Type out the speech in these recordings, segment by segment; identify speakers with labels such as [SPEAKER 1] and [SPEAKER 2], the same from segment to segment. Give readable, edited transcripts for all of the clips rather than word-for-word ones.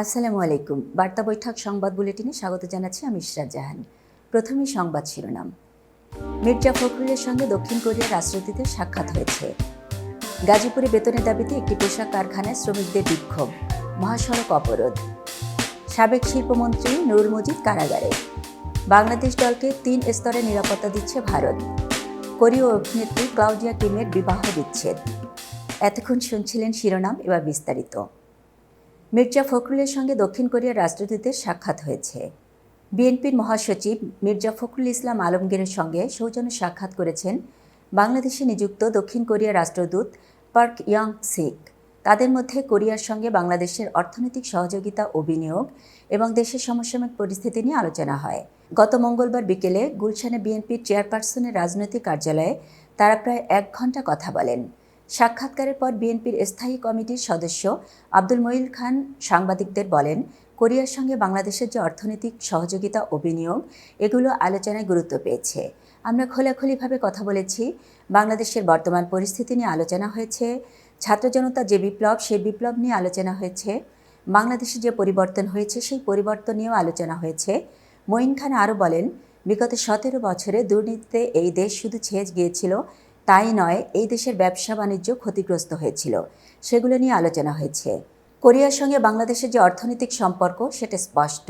[SPEAKER 1] আসসালামু আলাইকুম। বার্তা বৈঠক সংবাদ বুলেটিনে স্বাগত জানাচ্ছি আমি ইশরাত জাহান। প্রথমেই সংবাদ শিরোনাম। মির্জা ফখরুলের সঙ্গে দক্ষিণ কোরিয়ার রাষ্ট্রদূতের সাক্ষাৎ হয়েছে। গাজীপুরে বেতনের দাবিতে একটি পোশাক কারখানায় শ্রমিকদের বিক্ষোভ, মহাসড়ক অবরোধ। সাবেক শিল্পমন্ত্রী নুরুল মজিদ কারাগারে। বাংলাদেশ দলকে ৩ স্তরে নিরাপত্তা দিচ্ছে ভারত। কোরীয় অভিনেত্রী ক্লাউডিয়া কিমের বিবাহ বিচ্ছেদ। এতক্ষণ শুনছিলেন শিরোনাম, এবার বিস্তারিত। মির্জা ফখরুলের সঙ্গে দক্ষিণ কোরিয়ার রাষ্ট্রদূতের সাক্ষাৎ হয়েছে। বিএনপির মহাসচিব মির্জা ফখরুল ইসলাম আলমগীরের সঙ্গে সৌজন্য সাক্ষাৎ করেছেন বাংলাদেশে নিযুক্ত দক্ষিণ কোরিয়ার রাষ্ট্রদূত পার্ক ইয়ং সিক। তাদের মধ্যে কোরিয়ার সঙ্গে বাংলাদেশের অর্থনৈতিক সহযোগিতা ও বিনিয়োগ এবং দেশের সমসাময়িক পরিস্থিতি নিয়ে আলোচনা হয়। গত মঙ্গলবার বিকেলে গুলশানে বিএনপির চেয়ারপারসনের রাজনৈতিক কার্যালয়ে তারা প্রায় 1 ঘণ্টা কথা বলেন। সাক্ষাৎকারের পর বিএনপির স্থায়ী কমিটির সদস্য আব্দুল মঈন খান সাংবাদিকদের বলেন, কোরিয়ার সঙ্গে বাংলাদেশের যে অর্থনৈতিক সহযোগিতা ও বিনিয়োগ, এগুলো আলোচনায় গুরুত্ব পেয়েছে। আমরা খোলাখুলিভাবে কথা বলেছি। বাংলাদেশের বর্তমান পরিস্থিতি নিয়ে আলোচনা হয়েছে। ছাত্র জনতার যে বিপ্লব, সেই বিপ্লব নিয়ে আলোচনা হয়েছে। বাংলাদেশে যে পরিবর্তন হয়েছে, সেই পরিবর্তন নিয়েও আলোচনা হয়েছে। মঈন খান আরও বলেন, বিগত 17 বছরে দুর্নীতিতে এই দেশ শুধু ছেয়ে গিয়েছিল তাই নয়, এই দেশের ব্যবসা বাণিজ্য ক্ষতিগ্রস্ত হয়েছিল। সেগুলো নিয়ে আলোচনা হয়েছে। কোরিয়ার সঙ্গে বাংলাদেশের যে অর্থনৈতিক সম্পর্ক, সেটা স্পষ্ট।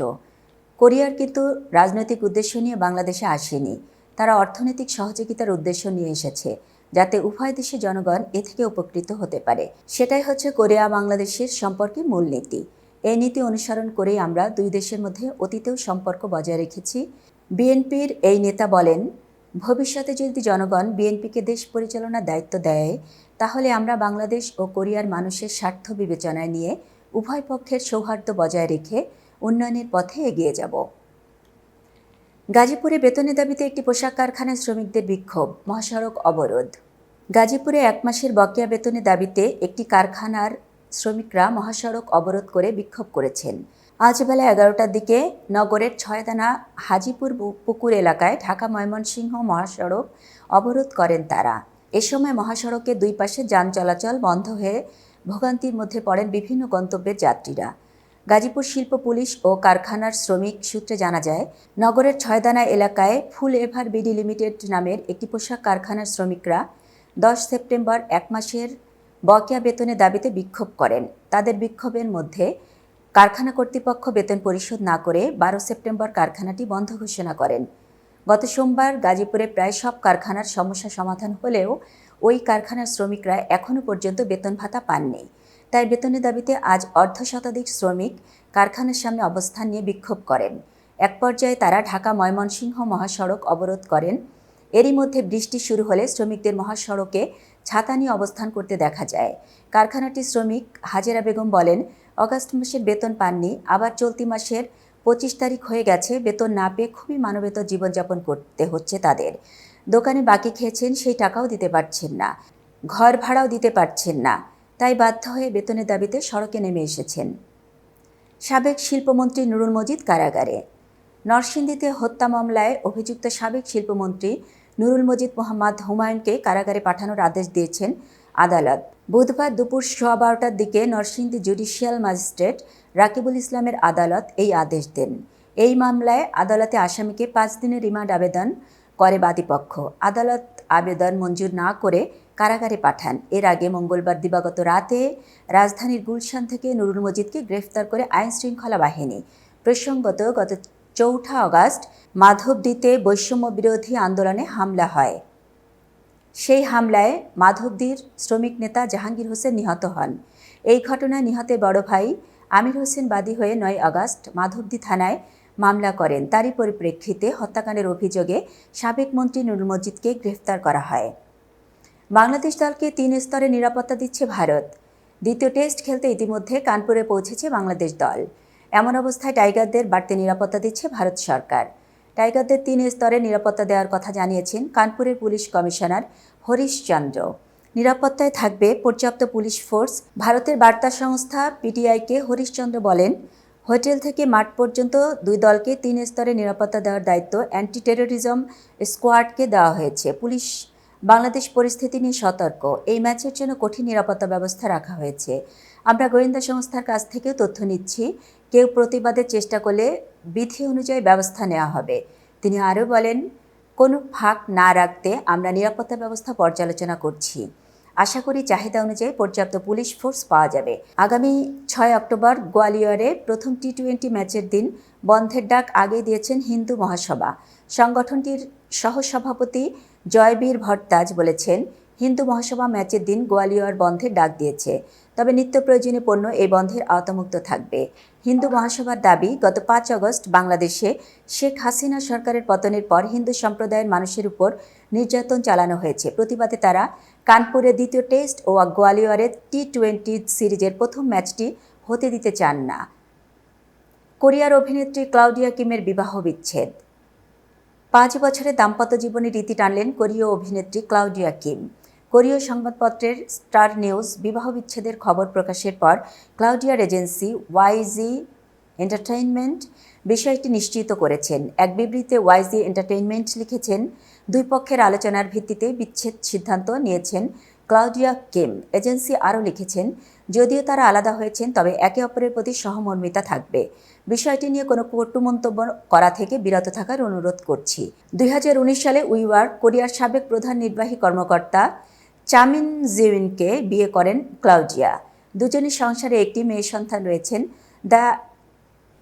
[SPEAKER 1] কোরিয়ার কিন্তু রাজনৈতিক উদ্দেশ্য নিয়ে বাংলাদেশে আসেনি। তারা অর্থনৈতিক সহযোগিতার উদ্দেশ্য নিয়ে এসেছে, যাতে উভয় দেশের জনগণ এ থেকে উপকৃত হতে পারে। সেটাই হচ্ছে কোরিয়া বাংলাদেশের সম্পর্কের মূলনীতি। এই নীতি অনুসরণ করেই আমরা দুই দেশের মধ্যে অতীতেও সম্পর্ক বজায় রেখেছি। বিএনপির এই নেতা বলেন, ভবিষ্যতে যদি জনগণ বিএনপিকে দেশ পরিচালনার দায়িত্ব দেয়, তাহলে আমরা বাংলাদেশ ও কোরিয়ার মানুষের স্বার্থ বিবেচনায় নিয়ে উভয় পক্ষের সৌহার্দ্য বজায় রেখে উন্নয়নের পথে এগিয়ে যাব। গাজীপুরে বেতনের দাবিতে একটি পোশাক কারখানায় শ্রমিকদের বিক্ষোভ, মহাসড়ক অবরোধ। গাজীপুরে 1 মাসের বকেয়া বেতনের দাবিতে একটি কারখানার শ্রমিকরা মহাসড়ক অবরোধ করে বিক্ষোভ করেছেন। আজ বেলা 11টার দিকে নগরের 6 দানা হাজিপুর পুকুর এলাকায় ঢাকা ময়মনসিংহ মহাসড়ক অবরোধ করেন তারা। এ সময় মহাসড়কের দুই পাশে যান চলাচল বন্ধ হয়ে ভোগান্তির মধ্যে পড়েন বিভিন্ন গন্তব্যের যাত্রীরা। গাজীপুর শিল্প পুলিশ ও কারখানার শ্রমিক সূত্রে জানা যায়, নগরের 6 দানা এলাকায় ফুল এভার বিডি লিমিটেড নামের একটি পোশাক কারখানার শ্রমিকরা 10 সেপ্টেম্বর 1 মাসের বকেয়া বেতনের দাবিতে বিক্ষোভ করেন। তাদের বিক্ষোভের মধ্যে কারখানা কর্তৃপক্ষ বেতন পরিশোধ না করে 12 সেপ্টেম্বর কারখানাটি বন্ধ ঘোষণা করেন। গত সোমবার গাজীপুরে প্রায় সব কারখানার সমস্যা সমাধান হলেও ওই কারখানার শ্রমিকরা এখনও পর্যন্ত বেতন ভাতা পাননি। তাই বেতনের দাবিতে আজ অর্ধশতাধিক শ্রমিক কারখানার সামনে অবস্থান নিয়ে বিক্ষোভ করেন। এক পর্যায়ে তারা ঢাকা ময়মনসিংহ মহাসড়ক অবরোধ করেন। এরই মধ্যে বৃষ্টি শুরু হলে শ্রমিকদের মহাসড়কে ছাতা নিয়ে অবস্থান করতে দেখা যায়। কারখানাটির শ্রমিক হাজেরা বেগম বলেন, অগাস্ট মাসের বেতন পাননি, আবার চলতি মাসের 25 তারিখ হয়ে গেছে, বেতন না পেয়ে খুবই মানবেতর জীবনযাপন করতে হচ্ছে তাদের। দোকানে বাকি খেয়েছেন, সেই টাকাও দিতে পারছেন না, ঘর ভাড়াও দিতে পারছেন না, তাই বাধ্য হয়ে বেতনের দাবিতে সড়কে নেমে এসেছেন। সাবেক শিল্পমন্ত্রী নুরুল মজিদ কারাগারে। নরসিংদীতে হত্যা মামলায় অভিযুক্ত সাবেক শিল্পমন্ত্রী নুরুল মজিদ মোহাম্মদ হুমায়ুনকে কারাগারে পাঠানোর আদেশ দিয়েছেন আদালত। বুধবার দুপুর 12:15টার দিকে নরসিংদী জুডিশিয়াল ম্যাজিস্ট্রেট রাকিবুল ইসলামের আদালত এই আদেশ দেন। এই মামলায় আদালতে আসামিকে 5 দিনের রিমান্ড আবেদন করে বাদীপক্ষ। আদালত আবেদন মঞ্জুর না করে কারাগারে পাঠান। এর আগে মঙ্গলবার দিবাগত রাতে রাজধানীর গুলশান থেকে নুরুল মজিদকে গ্রেফতার করে আইনশৃঙ্খলা বাহিনী। প্রসঙ্গত, গত 4 আগস্ট মাধবদীতে বৈষম্য বিরোধী আন্দোলনে হামলা হয়। সেই হামলায় মাধবদীর শ্রমিক নেতা জাহাঙ্গীর হোসেন নিহত হন। এই ঘটনায় নিহতের বড় ভাই আমির হোসেন বাদী হয়ে 9 আগস্ট মাধবদী থানায় মামলা করেন। তারই পরিপ্রেক্ষিতে হত্যাকাণ্ডের অভিযোগে সাবেক মন্ত্রী নুরুল মজিদকে গ্রেফতার করা হয়। বাংলাদেশ দলকে 3 স্তরে নিরাপত্তা দিচ্ছে ভারত। দ্বিতীয় টেস্ট খেলতে ইতিমধ্যে কানপুরে পৌঁছেছে বাংলাদেশ দল। এমন অবস্থায় টাইগারদের বাড়তি নিরাপত্তা দিচ্ছে ভারত সরকার। টাইগারদের 3 স্তরে নিরাপত্তা দেওয়ার কথা জানিয়েছেন কানপুরের পুলিশ কমিশনার হরিশ চন্দ্র। নিরাপত্তায় থাকবে পর্যাপ্ত পুলিশ ফোর্স। ভারতের বার্তা সংস্থা পিটিআইকে হরিশ চন্দ্র বলেন, হোটেল থেকে মাঠ পর্যন্ত 2 দলকে 3 স্তরে নিরাপত্তা দেওয়ার দায়িত্ব অ্যান্টি টেরোরিজম স্কোয়াডকে দেওয়া হয়েছে। পুলিশ বাংলাদেশ পরিস্থিতি নিয়ে সতর্ক। এই ম্যাচের জন্য কঠিন নিরাপত্তা ব্যবস্থা রাখা হয়েছে। আমরা গোয়েন্দা সংস্থার কাছ থেকেও তথ্য নিচ্ছি, কেউ প্রতিবাদের চেষ্টা করলে বিধি অনুযায়ী ব্যবস্থা নেওয়া হবে। তিনি আরও বলেন, কোনো ফাঁক না রাখতে আমরা নিরাপত্তা ব্যবস্থা পর্যালোচনা করছি। আশা করি চাহিদা অনুযায়ী পর্যাপ্ত পুলিশ ফোর্স পাওয়া যাবে। আগামী 6 অক্টোবর গোয়ালিয়রে প্রথম টি-20 ম্যাচের দিন বন্ধের ডাক আগেই দিয়েছেন হিন্দু মহাসভা। সংগঠনটির সহসভাপতি জয়বীর ভট্টাজ বলেছেন, হিন্দু মহাসভা ম্যাচের দিন গোয়ালিয়র বন্ধের ডাক দিয়েছে, তবে নিত্য প্রয়োজনীয় পণ্য এই বন্ধের আওতামুক্ত থাকবে। হিন্দু মহাসভার দাবি, গত 5 আগস্ট বাংলাদেশে শেখ হাসিনা সরকারের পতনের পর হিন্দু সম্প্রদায়ের মানুষের উপর নির্যাতন চালানো হয়েছে। প্রতিবাদে তারা কানপুরে দ্বিতীয় টেস্ট ও গোয়ালিয়রে টি-20 সিরিজের প্রথম ম্যাচটি হতে দিতে চান না। কোরিয়ার অভিনেত্রী ক্লাউডিয়া কিমের বিবাহ বিচ্ছেদ। 5 বছরের দাম্পত্য জীবনের রীতি টানলেন কোরীয় অভিনেত্রী ক্লাউডিয়া কিম। কোরীয় সংবাদপত্রের স্টার নিউজ বিবাহ বিচ্ছেদের খবর প্রকাশের পর ক্লাউডিয়ার এজেন্সি ওয়াইজি এন্টারটেইনমেন্ট বিষয়টি নিশ্চিত করেছেন। এক বিবৃতিতে ওয়াইজি এন্টারটেইনমেন্ট লিখেছেন, দুই পক্ষের আলোচনার ভিত্তিতে বিচ্ছেদ সিদ্ধান্ত নিয়েছেন ক্লাউডিয়া কিম। এজেন্সি আরও লিখেছেন, যদিও তারা আলাদা হয়েছেন, তবে একে অপরের প্রতি সহমর্মিতা থাকবে। বিষয়টি নিয়ে কোনো কটু মন্তব্য করা থেকে বিরত থাকার অনুরোধ করছি। 2019 সালে উইওয়ার্ক কোরিয়ার সাবেক প্রধান নির্বাহী কর্মকর্তা চামিন জিউইনকে বিয়ে করেন ক্লাউডিয়া। দুজনের সংসারে একটি মেয়ে সন্তান রয়েছেন। দ্য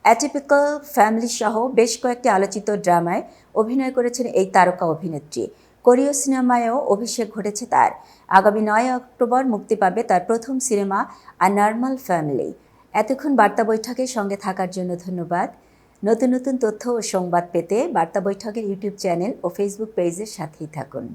[SPEAKER 1] অ্যাটিপিক্যাল ফ্যামিলি সহ বেশ কয়েকটি আলোচিত ড্রামায় অভিনয় করেছেন এই তারকা অভিনেত্রী। কোরীয় সিনেমায়ও অভিষেক ঘটেছে তার। আগামী 9 অক্টোবর মুক্তি পাবে তার প্রথম সিনেমা আ নর্মাল ফ্যামিলি। এতক্ষণ বার্তা বৈঠকের সঙ্গে থাকার জন্য ধন্যবাদ। নতুন নতুন তথ্য ও সংবাদ পেতে বার্তা বৈঠকের ইউটিউব চ্যানেল ও ফেসবুক পেজের সাথেই থাকুন।